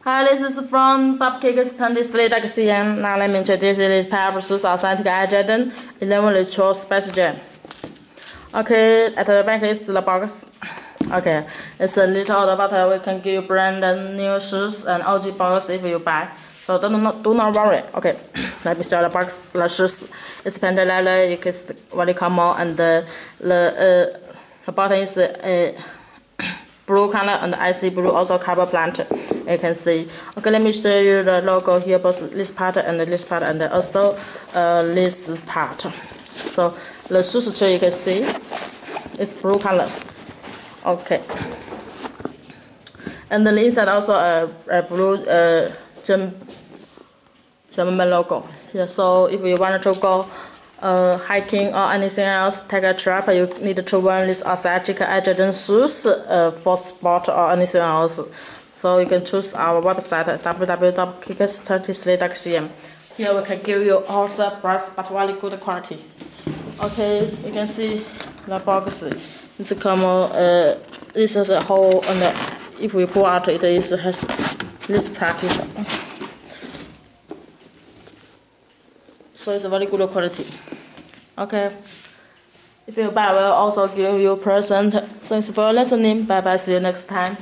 Hi, this is from Pakistan Display.cm. Now let me introduce this Powerful Authentic Agent 11 Literal Space Jam. Okay, at the back is the box. Okay, it's a little about we can give you brand new shoes and OG box if you buy. So do not worry. Okay, let me show the box. The shoes is painted leather. It's very common, and the bottom is blue color and icy blue, also cover plant. You can see. Okay, let me show you the logo here, both this part and also this part. So the shoes you can see it's blue color. Okay, and the inside also a blue German logo. Yeah, so if you want to go hiking or anything else, take a trip, you need to wear this authentic Agent shoes for sport or anything else. So you can choose our website www.kickstartdisplay.cm. Here we can give you also price but very good quality. Okay, you can see the box. It's common. This is a hole, and if we pull out, it has this practice. So it's a very good quality. Okay. If you buy, we'll also give you a present. Thanks for listening. Bye bye. See you next time.